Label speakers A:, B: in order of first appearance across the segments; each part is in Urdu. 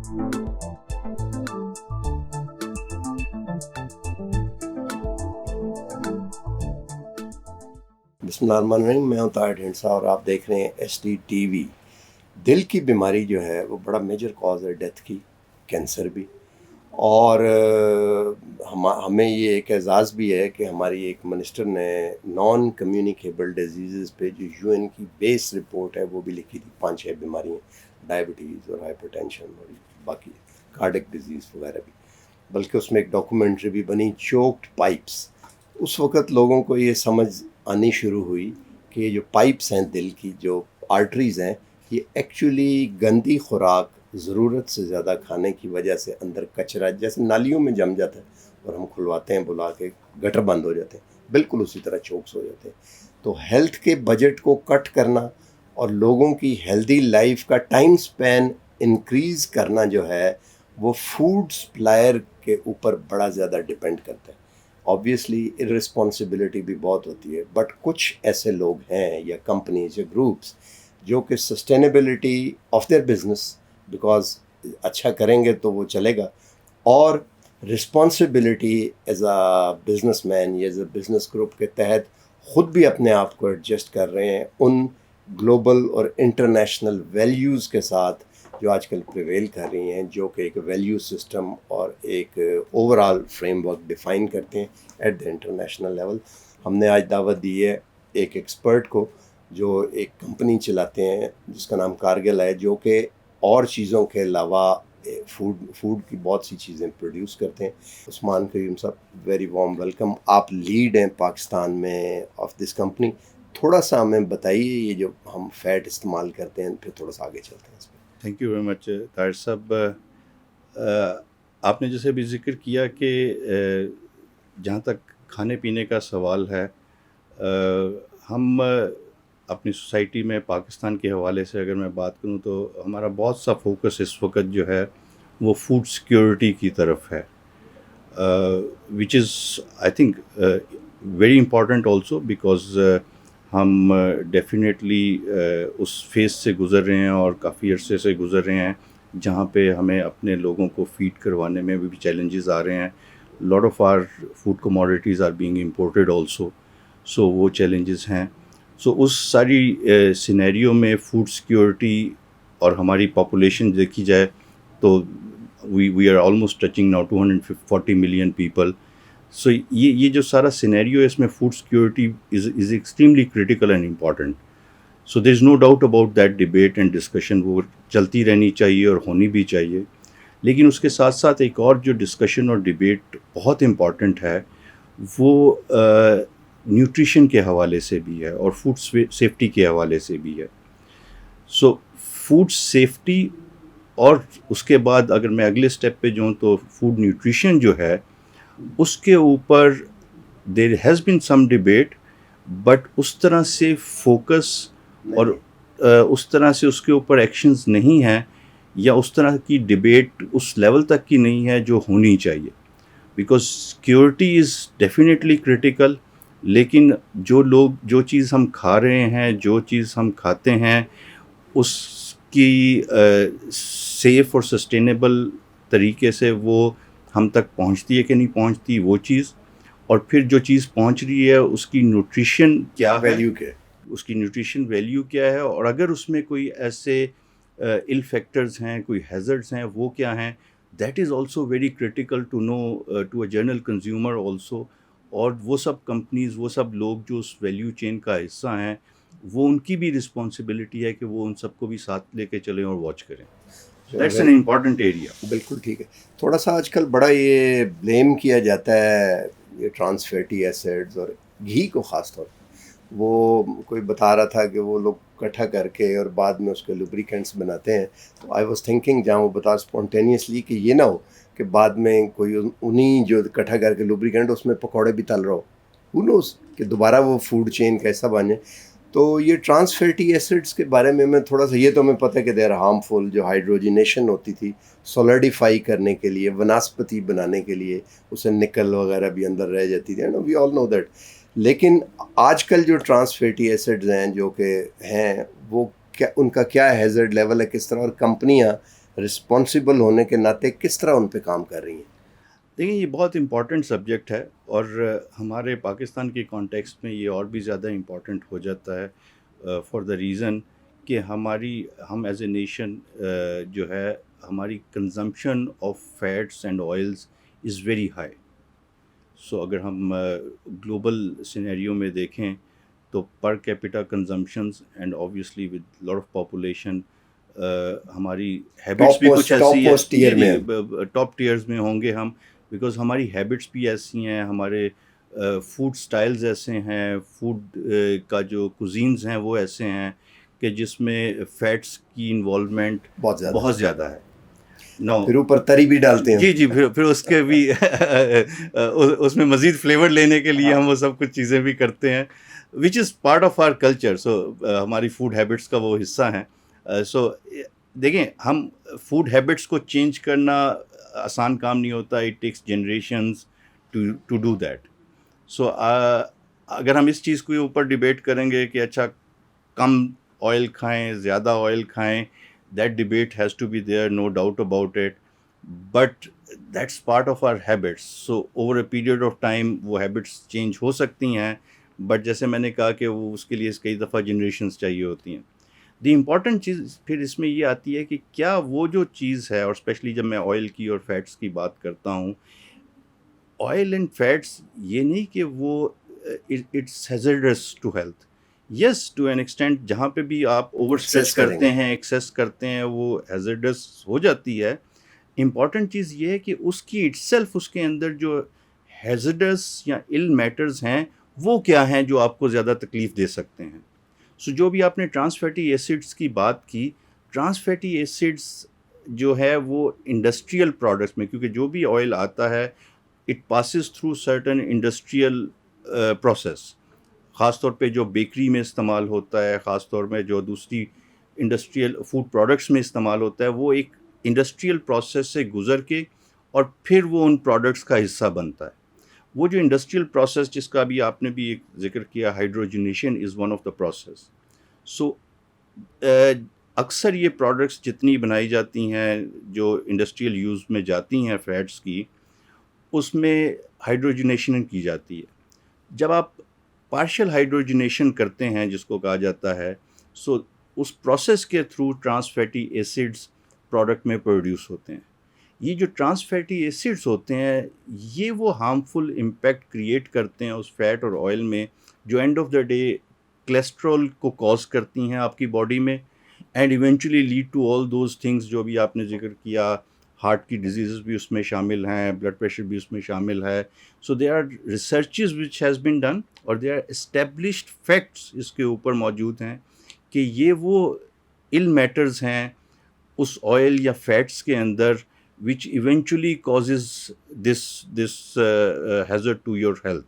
A: بسم اللہ الرحمن الرحیم، میں ہوں طاہر ڈھینڈسا اور آپ دیکھ رہے ہیں ایس ڈی ٹی وی۔ دل کی بیماری جو ہے وہ بڑا میجر کاز ہے ڈیتھ کی، کینسر بھی، اور ہمیں یہ ایک اعزاز بھی ہے کہ ہماری ایک منسٹر نے نان کمیونیکیبل ڈیزیزز پہ جو یو این کی بیس رپورٹ ہے وہ بھی لکھی تھی، 5-6 بیماریاں، ڈائبٹیز اور ہائپر ٹینشن اور باقی کارڈک ڈیزیز وغیرہ بھی، بلکہ اس میں ایک ڈاکومنٹری بھی بنی، چوکڈ پائپس۔ اس وقت لوگوں کو یہ سمجھ آنی شروع ہوئی کہ یہ جو پائپس ہیں دل کی، جو آرٹریز ہیں، یہ ایکچولی گندی خوراک ضرورت سے زیادہ کھانے کی وجہ سے اندر کچرا جیسے نالیوں میں جم جاتا ہے اور ہم کھلواتے ہیں بلا کے، گٹر بند ہو جاتے ہیں، بالکل اسی طرح چوکس ہو جاتے ہیں۔ تو ہیلتھ کے بجٹ کو کٹ کرنا اور لوگوں کی ہیلدی لائف کا ٹائم سپین انکریز کرنا جو ہے وہ فوڈ سپلائر کے اوپر بڑا زیادہ ڈپینڈ کرتا ہے۔ آبویسلی ارسپانسبلٹی بھی بہت ہوتی ہے، بٹ کچھ ایسے لوگ ہیں یا کمپنیز یا گروپس جو کہ sustainability of their business, because اچھا کریں گے تو وہ چلے گا، اور responsibility as a businessman یا ایز اے بزنس گروپ کے تحت خود بھی اپنے آپ کو ایڈجسٹ کر رہے ہیں ان گلوبل اور انٹرنیشنل ویلیوز کے ساتھ جو آج کل پریویل کر رہی ہیں، جو کہ ایک ویلیو سسٹم اور ایک over all frame work define کرتے ہیں ایٹ دا انٹرنیشنل لیول۔ ہم نے آج دعوت دی ہے ایک ایکسپرٹ کو جو ایک کمپنی چلاتے ہیں جس کا نام کارگل ہے، جو کہ اور چیزوں کے علاوہ فوڈ کی بہت سی چیزیں پروڈیوس کرتے ہیں۔ عثمان کریم صاحب، ویری وارم ویلکم۔ آپ لیڈ ہیں پاکستان میں آف دس کمپنی، تھوڑا سا ہمیں بتائیے یہ جو ہم فیٹ استعمال کرتے ہیں، پھر تھوڑا سا آگے چلتے ہیں اس پہ۔
B: Thank you very much Tahir صاحب۔ آپ نے جیسے بھی ذکر کیا کہ جہاں تک کھانے پینے کا سوال ہے، ہم اپنی سوسائٹی میں پاکستان کے حوالے سے اگر میں بات کروں تو ہمارا بہت سا فوکس اس وقت جو ہے وہ فوڈ سیکیورٹی کی طرف ہے، which is I think very important also, because ہم ڈیفینیٹلی اس فیز سے گزر رہے ہیں اور کافی عرصے سے گزر رہے ہیں جہاں پہ ہمیں اپنے لوگوں کو فیڈ کروانے میں بھی چیلنجز آ رہے ہیں۔ Lot of our food commodities are being imported also, so وہ چیلنجز ہیں۔ سو اس ساری سینیریو میں فوڈ سیکیورٹی اور ہماری پاپولیشن دیکھی جائے تو we are almost touching now 240 million people. So یہ جو سارا سینیریو ہے، اس میں food security is extremely critical and important. So there is no doubt about that debate and discussion, وہ چلتی رہنی چاہیے اور ہونی بھی چاہیے۔ لیکن اس کے ساتھ ساتھ ایک اور جو ڈسکشن اور ڈبیٹ بہت امپورٹنٹ ہے وہ نیوٹریشن کے حوالے سے بھی ہے اور فوڈ سیفٹی کے حوالے سے بھی ہے۔ سو فوڈ سیفٹی، اور اس کے بعد اگر میں اگلے اسٹیپ پہ جاؤں تو فوڈ نیوٹریشن جو ہے اس کے اوپر there has been some debate, but اس طرح سے فوکس اور اس طرح سے اس کے اوپر ایکشنز نہیں ہیں، یا اس طرح کی ڈبیٹ اس لیول تک کی نہیں ہے جو ہونی چاہیے، because security is definitely critical, لیکن جو چیز ہم کھا رہے ہیں، جو چیز ہم کھاتے ہیں، اس کی سیف اور سسٹینیبل طریقے سے وہ ہم تک پہنچتی ہے کہ نہیں پہنچتی وہ چیز، اور پھر جو چیز پہنچ رہی ہے اس کی نیوٹریشن کیا ہے،
A: ویلیو کیا ہے،
B: اس کی نیوٹریشن ویلیو کیا ہے، اور اگر اس میں کوئی ایسے ill factors ہیں، کوئی ہیزرڈس ہیں، وہ کیا ہیں۔ That is also very critical to know to a general consumer also, اور وہ سب کمپنیز، وہ سب لوگ جو اس ویلیو چین کا حصہ ہیں، وہ ان کی بھی رسپانسبلٹی ہے کہ وہ ان سب کو بھی ساتھ لے کے چلیں اور واچ کریں۔ That's an important area.
A: بالکل ٹھیک ہے۔ تھوڑا سا آج کل بڑا یہ بلیم کیا جاتا ہے یہ ٹرانس فیٹی ایسڈز اور گھی کو خاص طور پہ، وہ کوئی بتا رہا تھا کہ وہ لوگ اکٹھا کر کے اور بعد میں اس کے لوبریکینٹس بناتے ہیں، تو آئی واز تھنکنگ جہاں وہ بتا اسپونٹینیسلی کہ یہ نہ ہو کہ بعد میں کوئی انہیں جو اکٹھا کر کے لوبریکینٹ اس میں پکوڑے بھی تل رہا ہو، ہو نوز کہ دوبارہ وہ فوڈ چین کا حصہ بن جائے۔ تو یہ ٹرانس فیٹی ایسڈس کے بارے میں تھوڑا سا، یہ تو ہمیں پتہ ہے کہ دیر ہارمفل، جو ہائیڈروجینیشن ہوتی تھی سولیڈیفائی کرنے کے لیے، وناسپتی بنانے کے لیے، اسے نکل وغیرہ بھی اندر رہ جاتی تھی، وی آل نو دیٹ۔ لیکن آج کل جو ٹرانس فیٹی ایسڈز ہیں جو کہ ہیں، وہ کیا، ان کا کیا ہیزرڈ لیول ہے، کس طرح، اور کمپنیاں رسپانسبل ہونے کے ناطے کس طرح ان پہ کام کر رہی ہیں؟
B: دیکھیں یہ بہت امپورٹنٹ سبجیکٹ ہے، اور ہمارے پاکستان کے کانٹیکسٹ میں یہ اور بھی زیادہ امپورٹنٹ ہو جاتا ہے فار دا ریزن کہ ہم ایز اے نیشن جو ہے ہماری consumption of fats and oils is very high. So اگر ہم گلوبل سینیریو میں دیکھیں تو per capita consumptions and obviously with lot of population ہماری ہیبٹس بھی کچھ ایسی ہیں، ٹاپ ٹیئرز میں ہوں گے ہم، بیکاز ہماری ہیبٹس بھی ایسی ہیں، ہمارے فوڈ سٹائلز ایسے ہیں، فوڈ کا جو کوزینز ہیں وہ ایسے ہیں کہ جس میں فیٹس کی انوالومنٹ بہت زیادہ ہے.
A: پھر اوپر تری بھی ڈالتے ہیں.
B: جی پھر اس کے بھی اس میں مزید فلیور لینے کے لیے ہم وہ سب کچھ چیزیں بھی کرتے ہیں which is part of our culture. So ہماری فوڈ ہیبٹس کا وہ حصہ ہیں. سو دیکھیں ہم فوڈ ہیبٹس کو چینج کرنا آسان کام نہیں ہوتا، it takes generations to do that. So اگر ہم اس چیز کے اوپر ڈبیٹ کریں گے کہ اچھا کم آئل کھائیں زیادہ آئل کھائیں، that debate has to be there, no doubt about it, but that's part of our habits. So over a period of time وہ habits change ہو سکتی ہیں، بٹ جیسے میں نے کہا کہ وہ اس کے لیے کئی دفعہ جنریشنز چاہیے ہوتی ہیں. دی امپورٹنٹ چیز پھر اس میں یہ آتی ہے کہ کیا وہ جو چیز ہے، اور اسپیشلی جب میں آئل کی اور فیٹس کی بات کرتا ہوں، آئل اینڈ فیٹس یہ نہیں کہ وہ it's hazards to health. Yes to an extent جہاں پہ بھی آپ اوور اسٹریس کرتے ہیں، ایکسیس کرتے ہیں، وہ ہیزرڈس ہو جاتی ہے. امپورٹنٹ چیز یہ ہے کہ اس کی اٹ سیلف، اس کے اندر جو ہیزرڈس یا ill میٹرز ہیں وہ کیا ہیں جو آپ کو زیادہ تکلیف دے سکتے ہیں. سو جو بھی آپ نے ٹرانس فیٹی ایسڈس کی بات کی، ٹرانس فیٹی ایسڈس جو ہے وہ انڈسٹریل پروڈکٹس میں، کیونکہ جو بھی آئل آتا ہے it passes through certain industrial process, خاص طور پہ جو بیکری میں استعمال ہوتا ہے، خاص طور میں جو دوسری انڈسٹریل فوڈ پروڈکٹس میں استعمال ہوتا ہے، وہ ایک انڈسٹریل پروسیس سے گزر کے اور پھر وہ ان پروڈکٹس کا حصہ بنتا ہے. وہ جو انڈسٹریل پروسیس جس کا بھی آپ نے بھی ایک ذکر کیا، hydrogenation is one of the process. So اکثر یہ پروڈکٹس جتنی بنائی جاتی ہیں جو انڈسٹریل یوز میں جاتی ہیں فیٹس کی، اس میں ہائیڈروجنیشن کی جاتی ہے. جب آپ پارشل ہائیڈروجنیشن کرتے ہیں جس کو کہا جاتا ہے، سو اس پروسیس کے through trans fatty acids product میں پروڈیوس ہوتے ہیں. یہ جو ٹرانس فیٹی ایسڈس ہوتے ہیں یہ وہ ہارمفل امپیکٹ کریٹ کرتے ہیں اس فیٹ اور آئل میں، جو end of the day cholesterol کو کاز کرتی ہیں آپ کی باڈی میں، and eventually lead to all those things جو بھی آپ نے ذکر کیا. ہارٹ کی ڈیزیزز بھی اس میں شامل ہیں، بلڈ پریشر بھی اس میں شامل ہے. So there are researches which has been done, اور دے آر اسٹیبلشڈ فیکٹس اس کے اوپر موجود ہیں کہ یہ وہ ill میٹرز ہیں اس آئل یا فیٹس کے اندر which eventually causes this hazard to your health.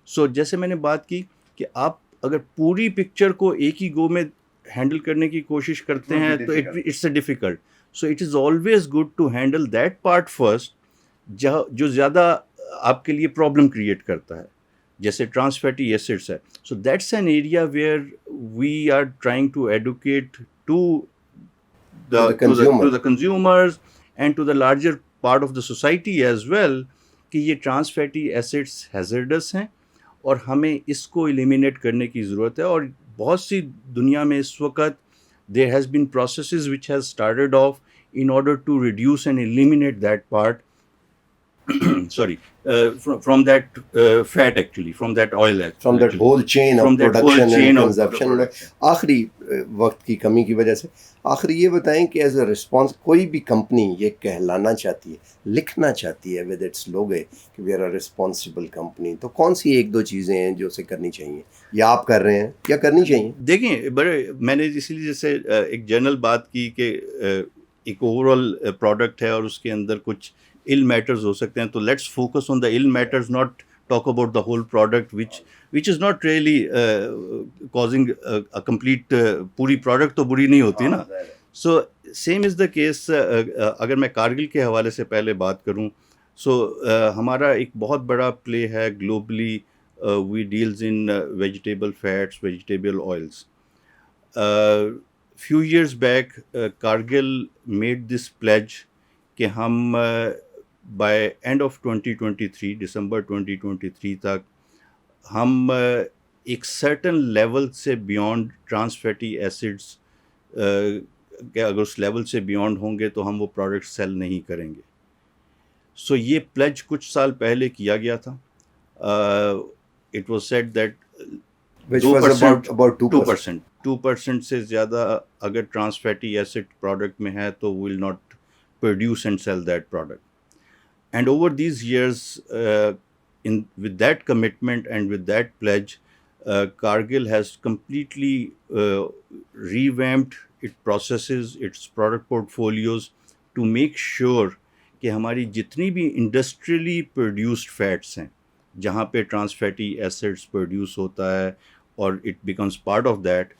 B: So جیسے میں نے بات کی کہ آپ اگر پوری پکچر کو ایک ہی گو میں ہینڈل کرنے کی کوشش کرتے ہیں تو it's a difficult. So it is always good to handle that part first جو زیادہ آپ کے لیے پرابلم کریٹ کرتا ہے، جیسے ٹرانس فیٹی ایسڈس ہے. So that's an area where we are trying to advocate to the consumers and to the larger part of the society as well کہ یہ ٹرانس فیٹی ایسڈس ہیزرڈس ہیں اور ہمیں اس کو ایلیمینیٹ کرنے کی ضرورت ہے. اور بہت سی دنیا میں اس وقت there has been processes which has started off in order to reduce and eliminate that part sorry from that fat actually, from that oil actually,
A: from that whole chain of production and consumption. آخری وقت کی کمی کی وجہ سے آخری یہ بتائیں کہ ایز اے رسپانس کوئی بھی کمپنی یہ کہلانا چاہتی ہے، لکھنا چاہتی ہے ود اٹس لوگو کہ we are a responsible company, تو کون سی ایک دو چیزیں ہیں جو اسے کرنی چاہیے یا آپ کر رہے ہیں یا کرنی چاہیے؟
B: دیکھیں بڑے میں نے اسی لیے جیسے ایک جنرل بات کی کہ ایک اوور آل پروڈکٹ ہے اور اس کے اندر کچھ ill میٹرز ہو سکتے ہیں، تو let's focus on the ill matters, not talk about the whole product which is not really causing a complete پوری پروڈکٹ تو بری نہیں ہوتی نا. So same is the case اگر میں کارگل کے حوالے سے پہلے بات کروں، سو ہمارا ایک بہت بڑا پلے ہے globally, we deals in vegetable fats, vegetable oils. few years back, Cargill made this pledge کہ ہم by end of 2023 دسمبر 2023 تک ہم ایک certain لیول سے بیونڈ ٹرانس فیٹی ایسڈس کہ اگر اس لیول سے بیونڈ ہوں گے تو ہم وہ پروڈکٹ سیل نہیں کریں گے. سو یہ پلیج کچھ سال پہلے کیا گیا تھا. It was said that
A: which was about 2%.
B: 2% سے زیادہ اگر ٹرانس فیٹی ایسڈ پروڈکٹ میں ہے تو will not produce and sell that product. And over these years, with that commitment and with that pledge, Cargill has completely revamped its processes, its product portfolios to make sure کہ ہماری جتنی بھی انڈسٹریلی پروڈیوسڈ فیٹس ہیں جہاں پہ ٹرانس فیٹی ایسڈس پروڈیوس ہوتا ہے اور it becomes part of that,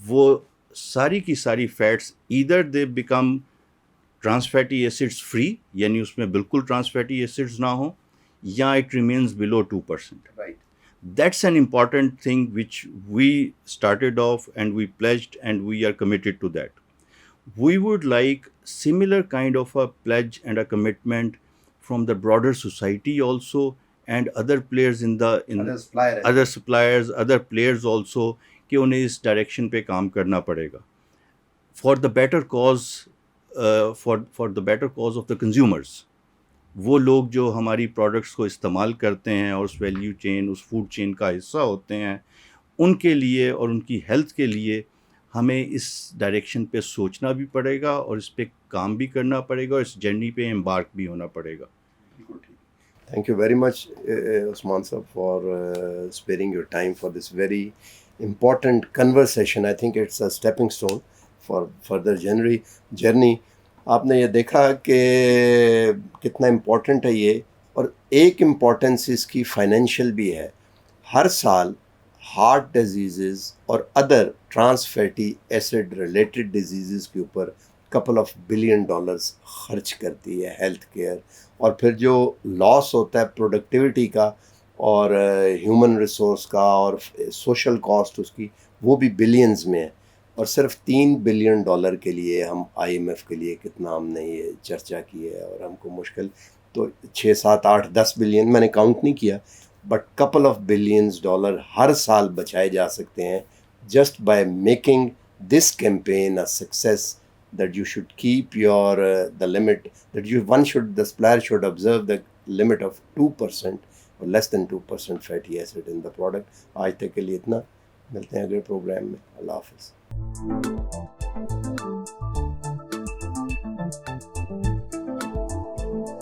B: وہ ساری کی ساری fats either they become trans fatty acids free, یعنی اس میں بالکل ٹرانس فیٹی ایسڈس نہ ہوں، یا it remains below 2%.
A: Right.
B: That's an important thing which we started off and we pledged and we are committed to that. We would like similar kind of a pledge and a commitment from the broader society also and other players in the other suppliers, other players also کہ انہیں اس ڈائریکشن پہ کام کرنا پڑے گا for the better cause for the better cause of the consumers. وہ لوگ جو ہماری پروڈکٹس کو استعمال کرتے ہیں اور اس ویلیو چین، اس فوڈ چین کا حصہ ہوتے ہیں، ان کے لیے اور ان کی ہیلتھ کے لیے ہمیں اس ڈائریکشن پہ سوچنا بھی پڑے گا اور اس پہ کام بھی کرنا پڑے گا اور اس جرنی پہ امبارک بھی ہونا پڑے گا.
A: Thank you very much, Usman sir, for sparing your time for this very important conversation. I think it's a stepping stone for further journey. آپ نے یہ دیکھا کہ کتنا امپورٹنٹ ہے یہ، اور ایک امپورٹنس اس کی فائنینشیل بھی ہے. ہر سال ہارٹ ڈیزیزز اور other trans fatty acid related diseases کے اوپر $2 billion خرچ کرتی ہے ہیلتھ کیئر. اور پھر جو لاس ہوتا ہے پروڈکٹیوٹی کا اور ہیومن ریسورس کا اور سوشل کاسٹ اس کی، وہ بھی بلینز میں ہے. اور صرف $3 billion کے لیے ہم IMF کے لیے کتنا ہم نے یہ چرچا کی ہے، اور ہم کو مشکل تو 6, 7, 8, 10 بلین میں نے کاؤنٹ نہیں کیا، بٹ $2 billion ہر سال بچائے جا سکتے ہیں just by making this campaign a success. That you should keep your the limit that the supplier should observe the limit of 2% or less than 2% fatty acid in the product. آج تک کے لیے اتنا، ملتے ہیں اگلے پروگرام میں. اللہ حافظ.